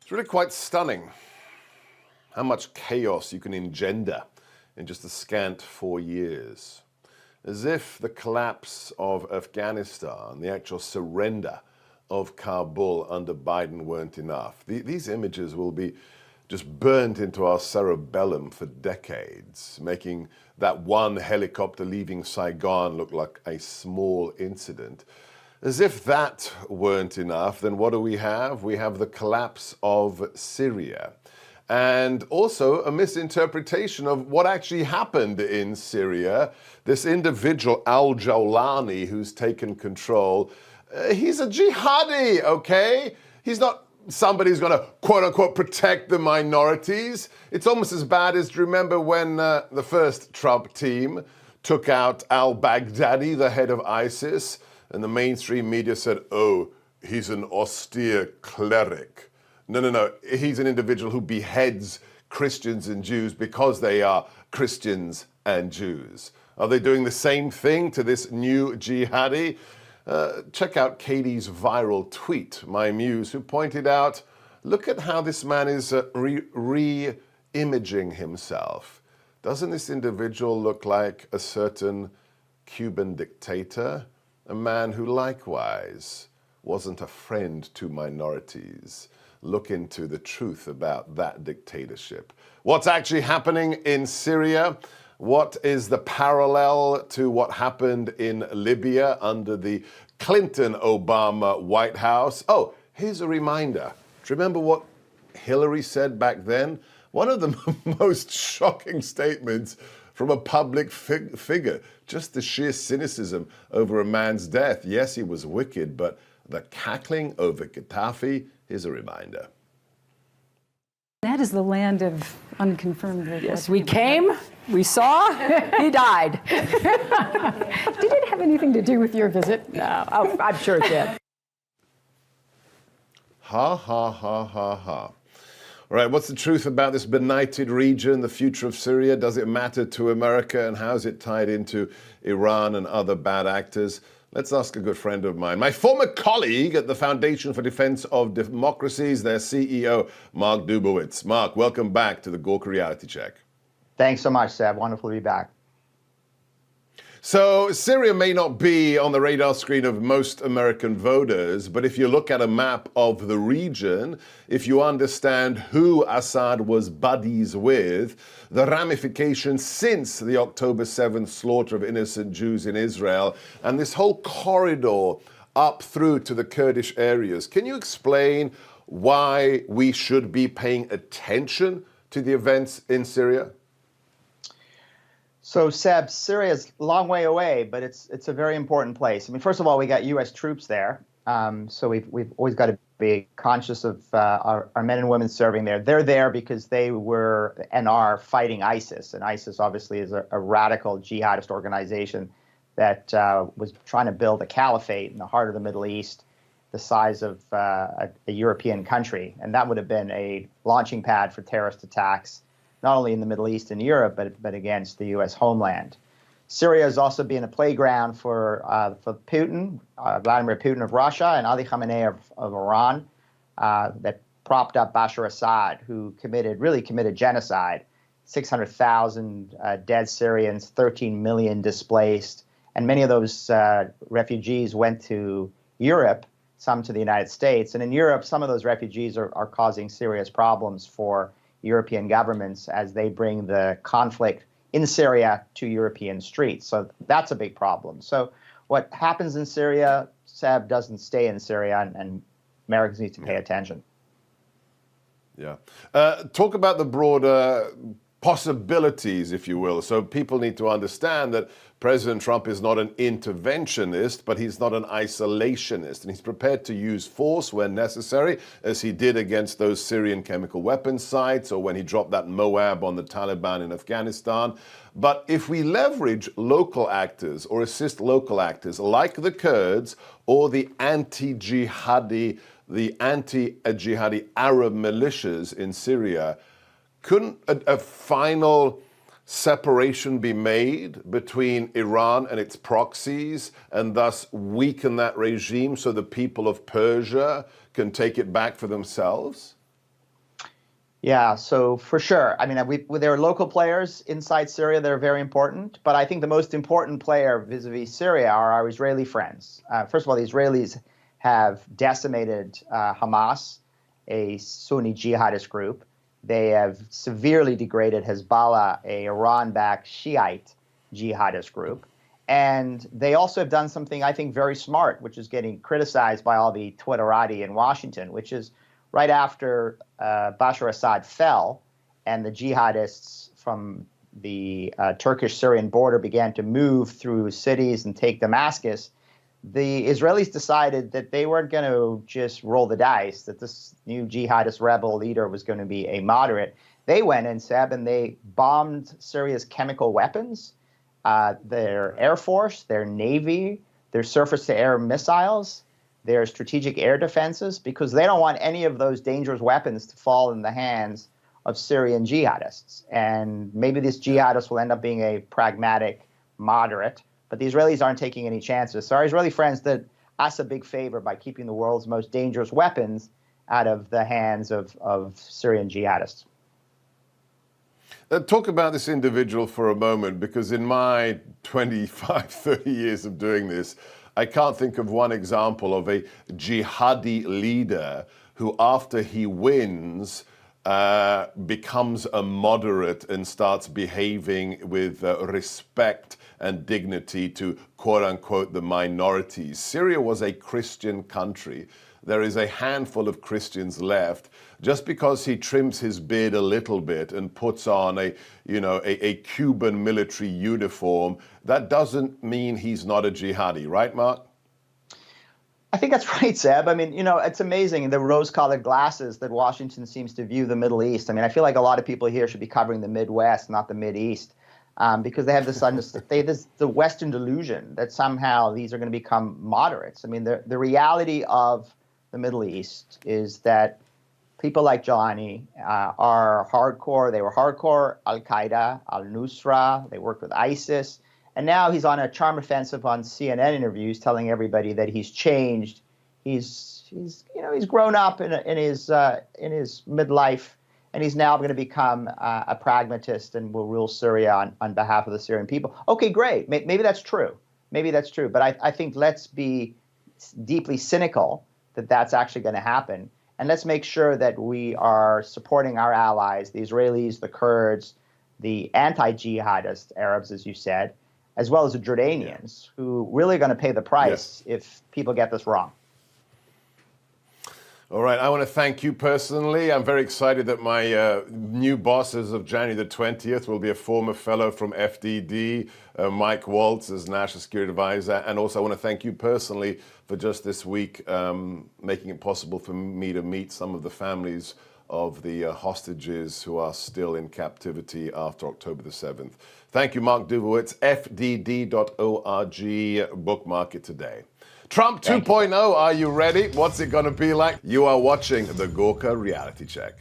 It's really quite stunning how much chaos you can engender in just a scant 4 years. As if the collapse of Afghanistan, the actual surrender of Kabul under Biden weren't enough. These images will be just burnt into our cerebellum for decades, making that one helicopter leaving Saigon look like a small incident. As if that weren't enough, then what do we have? We have the collapse of Syria. And also a misinterpretation of what actually happened in Syria. This individual, al-Jalani, who's taken control, he's a jihadi, okay? He's not somebody who's going to, quote unquote, protect the minorities. It's almost as bad as, do you remember when the first Trump team took out al-Baghdadi, the head of ISIS, and the mainstream media said, oh, he's an austere cleric. No. He's an individual who beheads Christians and Jews because they are Christians and Jews. Are they doing the same thing to this new jihadi? Check out Katie's viral tweet, my muse, who pointed out, look at how this man is re-imaging himself. Doesn't this individual look like a certain Cuban dictator? A man who likewise wasn't a friend to minorities. Look into the truth about that dictatorship. What's actually happening in Syria? What is the parallel to what happened in Libya under the Clinton-Obama White House? Oh, here's a reminder. Do you remember what Hillary said back then? One of the most shocking statements from a public figure. Just the sheer cynicism over a man's death. Yes, he was wicked, but the cackling over Gaddafi is a reminder. That is the land of unconfirmed reports. Yes, we came, we saw, he died. Did it have anything to do with your visit? No, I'm sure it did. Ha, ha, ha, ha, ha. All right, what's the truth about this benighted region, the future of Syria? Does it matter to America, and how is it tied into Iran and other bad actors? Let's ask a good friend of mine, my former colleague at the Foundation for Defense of Democracies, their CEO, Mark Dubowitz. Mark, welcome back to the Gorka Reality Check. Thanks so much, Seb. Wonderful to be back. So Syria may not be on the radar screen of most American voters, but if you look at a map of the region, if you understand who Assad was buddies with, the ramifications since the October 7th slaughter of innocent Jews in Israel, and this whole corridor up through to the Kurdish areas, can you explain why we should be paying attention to the events in Syria? So, Seb, Syria is a long way away, but it's a very important place. I mean, first of all, we got U.S. troops there, so we've always got to be conscious of our men and women serving there. They're there because they were and are fighting ISIS, and ISIS obviously is a radical jihadist organization that was trying to build a caliphate in the heart of the Middle East, the size of a European country, and that would have been a launching pad for terrorist attacks, not only in the Middle East and Europe, but against the U.S. homeland. Syria has also been a playground for Putin, Vladimir Putin of Russia, and Ali Khamenei of Iran, that propped up Bashar Assad, who really committed genocide. 600,000 dead Syrians, 13 million displaced, and many of those refugees went to Europe, some to the United States. And in Europe, some of those refugees are causing serious problems for European governments as they bring the conflict in Syria to European streets. So that's a big problem. So what happens in Syria, Seb, doesn't stay in Syria, and Americans need to pay attention. Yeah. Talk about the broader possibilities, if you will. So people need to understand that President Trump is not an interventionist, but he's not an isolationist, and he's prepared to use force when necessary, as he did against those Syrian chemical weapons sites, or when he dropped that Moab on the Taliban in Afghanistan. But if we leverage local actors or assist local actors like the Kurds or the anti-jihadi Arab militias in Syria, couldn't a final separation be made between Iran and its proxies, and thus weaken that regime so the people of Persia can take it back for themselves? Yeah, so for sure. I mean, there are local players inside Syria that are very important, but I think the most important player vis-a-vis Syria are our Israeli friends. First of all, the Israelis have decimated Hamas, a Sunni jihadist group. They have severely degraded Hezbollah, a Iran-backed Shiite jihadist group. And they also have done something, I think, very smart, which is getting criticized by all the Twitterati in Washington, which is right after Bashar Assad fell and the jihadists from the Turkish-Syrian border began to move through cities and take Damascus, the Israelis decided that they weren't going to just roll the dice, that this new jihadist rebel leader was going to be a moderate. They went in, Seb, and they bombed Syria's chemical weapons, their air force, their navy, their surface-to-air missiles, their strategic air defenses, because they don't want any of those dangerous weapons to fall in the hands of Syrian jihadists. And maybe this jihadist will end up being a pragmatic moderate, but the Israelis aren't taking any chances. So our Israeli friends did us a big favor by keeping the world's most dangerous weapons out of the hands of Syrian jihadists. Talk about this individual for a moment, because in my 25, 30 years of doing this, I can't think of one example of a jihadi leader who, after he wins, becomes a moderate and starts behaving with respect and dignity to, quote unquote, the minorities. Syria was a Christian country. There is a handful of Christians left. Just because he trims his beard a little bit and puts on a Cuban military uniform, that doesn't mean he's not a jihadi, right, Mark? I think that's right, Seb. I mean, it's amazing the rose-colored glasses that Washington seems to view the Middle East. I mean, I feel like a lot of people here should be covering the Midwest, not the Mideast, because they have the Western delusion that somehow these are going to become moderates. I mean, the reality of the Middle East is that people like al-Jalani are hardcore. They were hardcore al-Qaeda, al-Nusra. They worked with ISIS. And now he's on a charm offensive on CNN interviews, telling everybody that he's changed. He's grown up in his midlife, and he's now going to become a pragmatist and will rule Syria on behalf of the Syrian people. Okay, great. Maybe that's true. Maybe that's true. But I think let's be deeply cynical that that's actually going to happen. And let's make sure that we are supporting our allies, the Israelis, the Kurds, the anti-jihadist Arabs, as you said, as well as the Jordanians, who really are going to pay the price if people get this wrong. All right, I want to thank you personally. I'm very excited that my new boss as of January the 20th will be a former fellow from FDD, Mike Waltz as National Security Advisor. And also I want to thank you personally for just this week making it possible for me to meet some of the families of the hostages who are still in captivity after October the 7th. Thank you, Mark Dubowitz, fdd.org, bookmark it today. Trump 2.0, are you ready? What's it going to be like? You are watching the Gorka Reality Check.